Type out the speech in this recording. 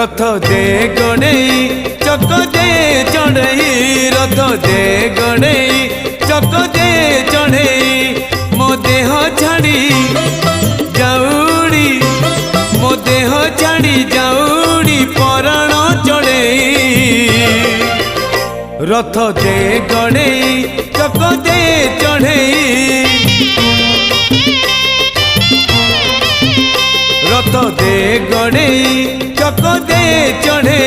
रथ दे गणेई चक दे चढ़ई रथ दे गणेई चक दे चढ़ई मो देह छाड़ी जाऊड़ी मो देह छाड़ी जाऊड़ी पराण चढ़ई रथ दे गणेई चक दे चढ़ई रथ दे गणेई चक दे चढ़ई।